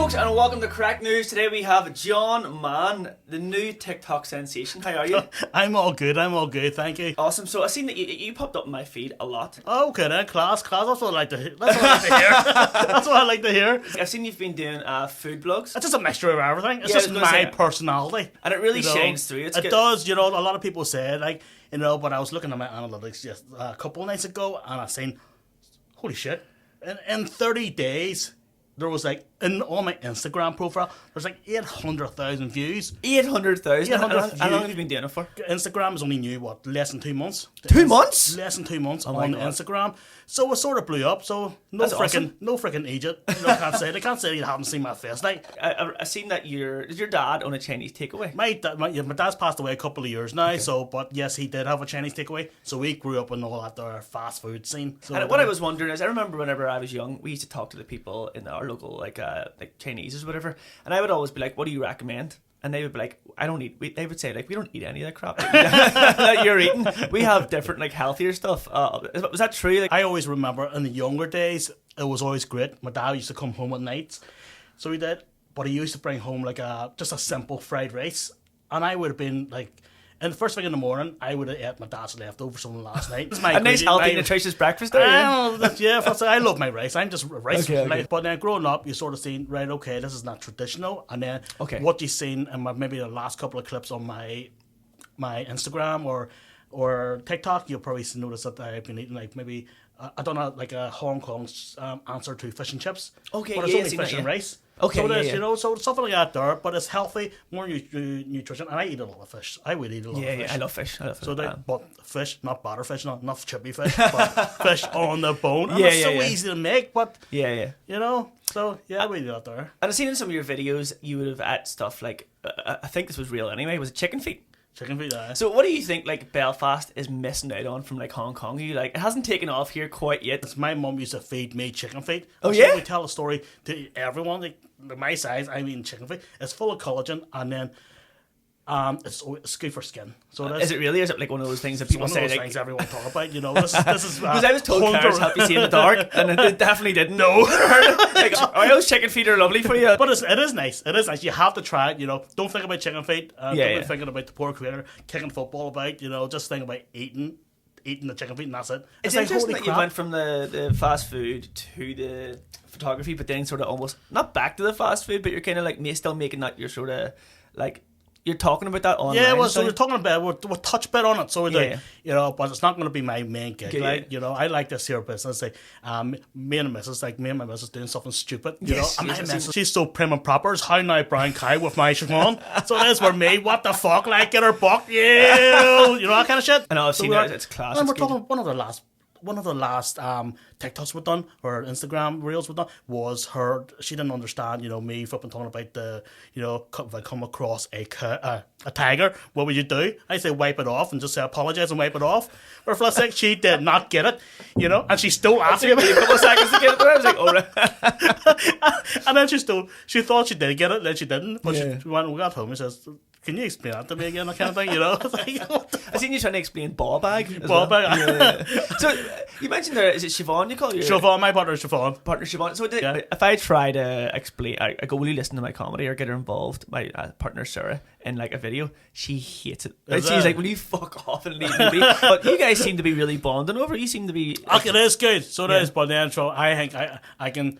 folks, and welcome to Craic News. Today we have John Mann, the new TikTok sensation. How are you? I'm all good, thank you. Awesome. So I've seen that you popped up in my feed a lot. Oh, okay then, class, that's what I like to hear. That's what I like to hear. That's what I like to hear. I've seen you've been doing food blogs. It's just a mixture of everything. It's just my personality. And it really shines through. It does, a lot of people say, but I was looking at my analytics just a couple of nights ago, and I seen, holy shit, in 30 days, there was on my Instagram profile, there's 800,000 views. 800,000? How long have you been doing it for? Instagram is only new, less than 2 months. 2 months? Less than 2 months on Instagram. So it sort of blew up. So no freaking Egypt. They can't say you haven't seen my face. I've seen that did your dad own a Chinese takeaway? My dad's passed away a couple of years now. Okay. But yes, he did have a Chinese takeaway. So we grew up in all that there fast food scene. So and what I was wondering is, I remember whenever I was young, we used to talk to the people in our local like Chinese or whatever, and I would always be like, "What do you recommend?" And they would be like, "I don't eat." They would say like, "We don't eat any of that crap that you're eating. We have different healthier stuff." Was that true? I always remember in the younger days, it was always great. My dad used to come home at night, so he did. But he used to bring home just a simple fried rice, and I would have been and the first thing in the morning, I would have ate my dad's leftovers from last night. It's a nice, healthy, nutritious breakfast there. I love my rice. I'm just rice. Okay. But then growing up, you sort of seen, right, okay, this is not traditional. And then what you've seen in maybe the last couple of clips on my Instagram or TikTok, you'll probably notice that I've been eating maybe, I don't know, a Hong Kong answer to fish and chips. Okay, but it's only fish and rice. Okay, so it is, so something like that there, but it's healthy, more nutrition, and I eat a lot of fish. I would eat a lot of fish. Yeah, I love fish. But fish, not batter fish, not chippy fish, but fish on the bone. And it's so easy to make, but so I would eat that there. And I've seen in some of your videos, you would have at stuff like, I think this was real anyway, was it chicken feet? Chicken feet, So what do you think Belfast is missing out on from Hong Kong? It hasn't taken off here quite yet. My mum used to feed me chicken feet. Oh yeah? We tell a story to everyone, my size, I mean chicken feet. It's full of collagen, and then it's good for skin. So is it really? Is it one of those things that people say? Things everyone talk about. This is because I was told cars help you see in the dark, and it definitely didn't. No, those chicken feet are lovely for you. But it is nice. It is nice. You have to try it. Don't think about chicken feet. Don't be thinking about the poor creator kicking football about. Just think about eating the chicken feet, and that's it. It's interesting that you went from the fast food to the photography, but then sort of almost not back to the fast food, but you're kind of still making that your sort of you're talking about that online. Yeah, so we're talking about we'll touch bit on it. So but it's not going to be my main gig. I like this here business. Me and my missus doing something stupid. And my missus, she's so prim and proper. It's how now brown cow with my chiffon. So it is for me. What the fuck? Get her buck. Yeah, that kind of shit. I know. I've seen that. It's class. And we're talking one of the last TikToks we've done, or Instagram reels we've done, was she didn't understand, me flipping talking about if I come across a tiger, what would you do? I say wipe it off and just say apologise and wipe it off. For flip's sake, she did not get it, and she still asked me a couple of seconds to get it. I was like, oh. And then she thought she did get it, then she didn't, but we got home and says, can you explain that to me again? That kind of thing, I seen you trying to explain ball bag. Bag. So you mentioned there, is it Siobhan you call you? Siobhan, my partner Siobhan. So if I try to explain, I go, will you listen to my comedy or get her involved? My partner Sarah in a video, she hates it. She's like, will you fuck off and leave me? But you guys seem to be really bonding over. You seem to be. It is good. So it is. But then, so I think I can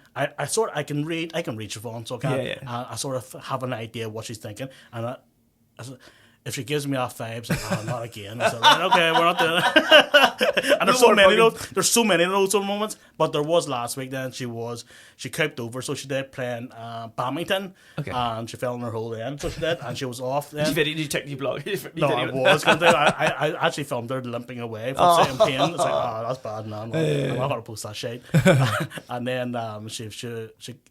read Siobhan. So I sort of have an idea what she's thinking, and if she gives me off vibes, not again. I said, right, okay, we're not doing it. And there's so many of those moments. But there was last week. Then she coped over, so she did playing badminton, and she fell in her hole then. So she did, and she was off. Then did you check your blog? No, I was going to. I actually filmed her limping away from sitting pain. It's that's bad, man. I'm not gonna post that shit. And then she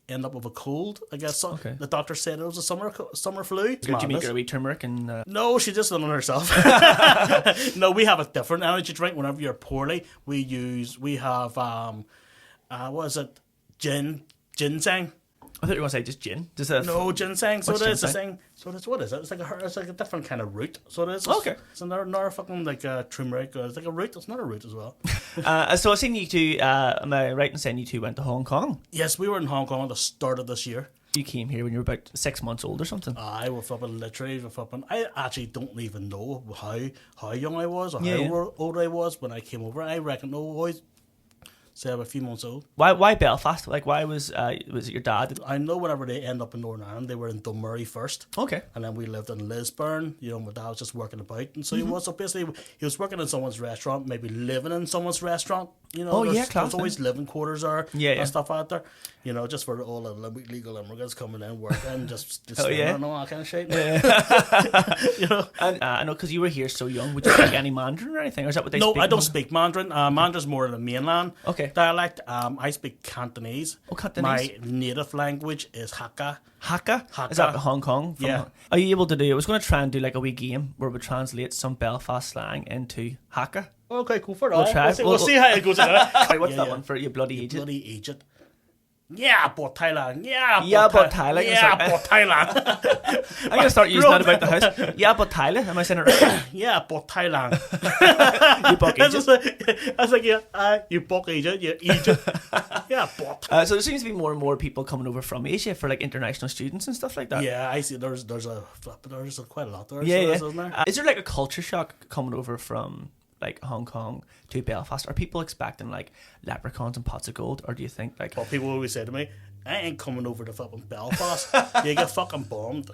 ended up with a cold. I guess the doctor said it was a summer flu. Did you make her a wee turmeric and? No, she just done it herself. No, we have a different energy drink. Whenever you're poorly, we have what is it? Ginseng. I thought you were going to say just gin. No, ginseng. So it is a ginseng? thing. So that's what is it? It's like a different kind of root. So it is. Okay. It's another fucking turmeric. It's like a root. It's not a root as well. So I've seen you two. Am I right in saying you two went to Hong Kong? Yes, we were in Hong Kong at the start of this year. you came here when you were about 6 months old or something. I was flipping literally, I actually don't even know how young I was or Yeah, how yeah. old I was when I came over. I reckon I was, say, I'm a few months old. Why Belfast? Like, why was it your dad? I know whenever they end up in Northern Ireland, they were in Dunmurry first. Okay. And then we lived in Lisburn. You know, my dad was just working about. And so Mm-hmm. he was, so basically, he was working in someone's restaurant, maybe living in someone's restaurant. You know, Oh, yeah, there's class, always living quarters there Yeah, yeah. and stuff out there. You know, just for all the legal immigrants coming in, working, just Oh, staying yeah. and all that kind of shit. You know? And I know, because you were here so young, would you speak any Mandarin or anything? Or is that what they No, speak? I don't speak Mandarin. Mandarin's more of the mainland Okay. dialect. I speak Cantonese. Oh, Cantonese. My native language is Hakka. Hakka? Hakka. Is that Hong Kong? Yeah. Are you able to do? I was going to try and do like a wee game where we translate some Belfast slang into Hakka. Okay, cool for that. We'll try. We'll see how it goes. Right, what's Yeah, that yeah. one for you bloody You agent? bloody agent. Yeah, but Thailand. Yeah, Yeah, but but Thailand. Yeah, It's like- but Thailand. I'm going to start using that about the house. Yeah, but Tyler, am I saying it right? Yeah, but Thailand. You buck I agent. was like, yeah, you buck agent, you Egypt. Yeah, but. So there seems to be more and more people coming over from Asia for like international students and stuff like that. Yeah, I see. There's quite a lot there. Yeah, so yeah. isn't there? Is there like a culture shock coming over from like Hong Kong to Belfast? Are people expecting like leprechauns and pots of gold, or do you think like? Well, people always say to me, I ain't coming over to fucking Belfast. You get fucking bombed.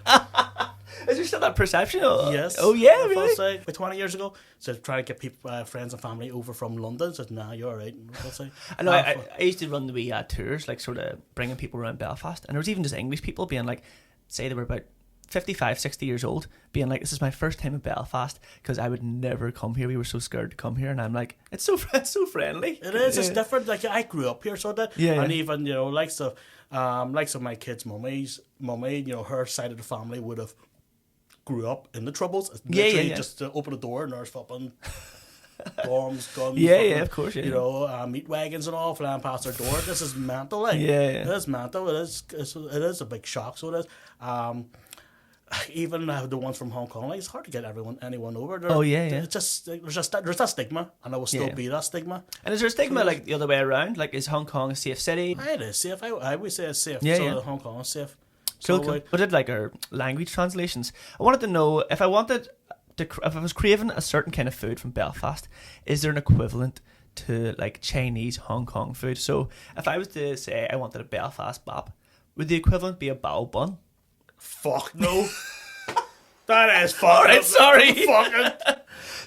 Is there still that perception? Yes. Oh yeah, That's what I really? say. About 20 years ago, so trying to get people, friends and family over from London. Said, nah, you're all right. I'll say. I know. I used to run the wee tours, like sort of bringing people around Belfast, and there was even just English people being like, say they were about 55, 60 years old, being like, this is my first time in Belfast because I would never come here. We were so scared to come here, and I'm like, it's so friendly. It is. It's Yeah. different. Like I grew up here, so that. Yeah, And yeah. even likes of my kids' mummy, her side of the family would have grew up in the Troubles. It's Yeah, literally yeah. just to open the door and there's fucking bombs, guns. Yeah, fucking, yeah, of course, yeah. meat wagons and all flying past their door. This is mental. Like, Yeah, yeah. It is mental. It is a big shock. So it is. Even the ones from Hong Kong, like, it's hard to get anyone over there. Oh, yeah, yeah. It's just there's that stigma, and there will still Yeah. be that stigma. And is there a stigma like the other way around? Like, is Hong Kong a safe city? It is safe. I would say it's safe. Yeah, so yeah. Hong Kong is safe. Cool, So, cool. like, We did like our language translations. I wanted to know if I was craving a certain kind of food from Belfast, is there an equivalent to like Chinese Hong Kong food? So if I was to say I wanted a Belfast bap, would the equivalent be a bao bun? fuck no. That is fucking. Alright, sorry. Fucking.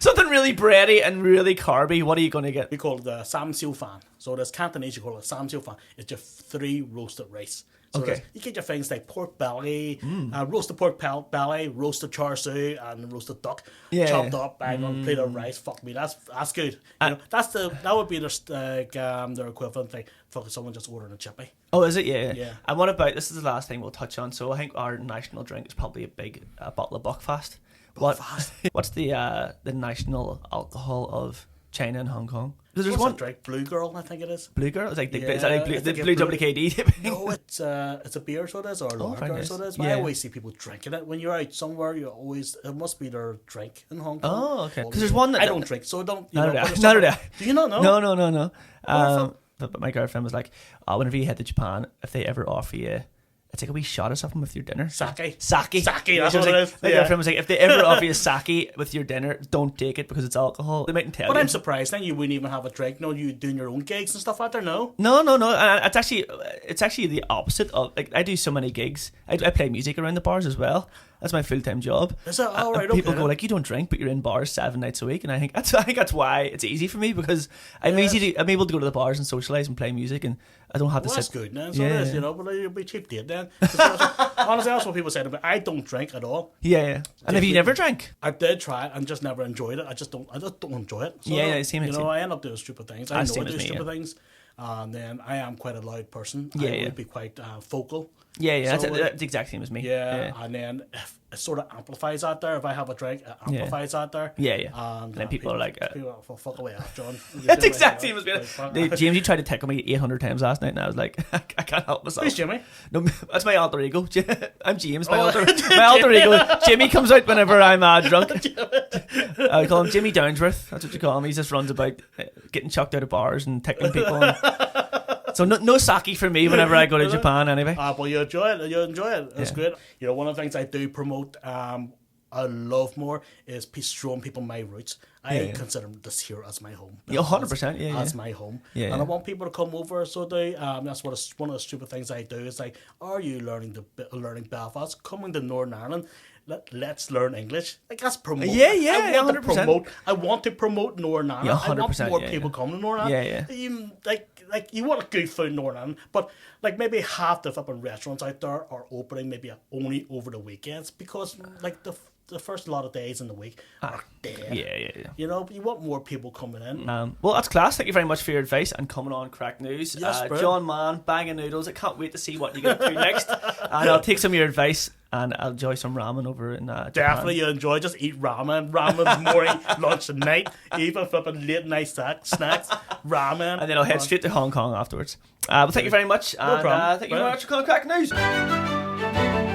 Something really bready and really carby. What are you going to get? We call it the Sam Siu Fan. So there's Cantonese, you call it Sam Siu Fan. It's just 3 roasted rice. So Okay. you get your things like pork belly, roasted pork belly, roasted char siu, and roasted duck, Yeah, chopped yeah. up, bang on a plate of rice. Fuck me, that's good. That would be their equivalent thing. Fucking someone just ordering a chippy. Oh, is it? Yeah. Yeah. And what about, this is the last thing we'll touch on. So I think our national drink is probably a big bottle of Buckfast. What's the national alcohol of China and Hong Kong? Because there's What's one that drink? Blue Girl, I think it is. Blue Girl. It's like Yeah, is that like I blue, the think blue it's blue. WKD type thing? No, it's a beer, so it is, or a lager, very nice. so it is. Yeah. I always see people drinking it when you're out somewhere. It must be their drink in Hong Kong. Oh, okay. 'Cause there's one that- I don't drink, so don't. You Neither know, do I. but Neither do I. Do you not know? No. fuck. But my girlfriend was like, whenever you head to Japan, if they ever offer you, it's like a wee shot of something with your dinner. Sake. Sake. Sake, She that's was what like, it is. My Yeah. girlfriend was like, if they ever offer you sake with your dinner, don't take it because it's alcohol. They mightn't tell But you. I'm surprised then you wouldn't even have a drink. No, you doing your own gigs and stuff out there. No. No. It's actually the opposite of like I do so many gigs. I play music around the bars as well. That's my full-time job. Is it? All right, And people okay. go like, you don't drink, but you're in bars 7 nights a week, and I think that's why it's easy for me because I'm able to go to the bars and socialize and play music, and I don't have to Well, sit. that's good, then. So Yeah, it is, yeah. you know. But it'll be cheap date then. Honestly, that's what people say to me. I don't drink at all. Yeah. And have you never drank? I did try it and just never enjoyed it. I just don't enjoy it. So, Yeah, same, You know, same. I end up doing stupid things. I know same I do as me, stupid yeah. things. And then I am quite a loud person. Yeah, I yeah. would be quite vocal. Yeah. So, That's the exact same as me. Yeah, and then if it sort of amplifies out there. If I have a drink, it amplifies out there. Yeah. And then people are like, people are, fuck away, John. That's exact same as me. Like, fuck. James, you tried to tickle me 800 times last night, and I was like, I can't help myself. Who's Jimmy? No, that's my alter ego. I'm James. My Oh, alter ego. Jimmy comes out whenever I'm drunk. I call him Jimmy Downsworth. That's what you call him. He just runs about getting chucked out of bars and tickling people. And So no sake for me whenever I go to Japan anyway. Well, you enjoy it. It's Yeah. great. You know, one of the things I do promote, I love more is showing people my roots. I consider this here as my home. Yeah, 100%. Yeah, As yeah. my home. Yeah, And I yeah. want people to come over. So that's one of the stupid things I do. Is like, are you learning Belfast? Coming to Northern Ireland. Let's learn English. Like, that's promote. Yeah, yeah, I want to 100%. promote. I want to promote Northern Ireland. Yeah, I want 100%, more yeah, people yeah. coming to Northern Ireland. Yeah, You, like you want a good food in Northern Ireland, but like maybe half the flipping restaurants out there are opening maybe only over the weekends because like the first lot of days in the week are dead. Yeah. You know, you want more people coming in. Well, that's class. Thank you very much for your advice and coming on Craic News. Yes, bro. John Mann, Bag of Noodles. I can't wait to see what you get through next. And I'll take some of your advice and I'll enjoy some ramen over in Japan. Definitely, you enjoy. Just eat ramen. Ramen morning, lunch, and night. Even flipping late night snacks. Ramen. And then I'll head straight to Hong Kong afterwards. Well, thank you very much. No problem. Thank you very much for calling Craic News.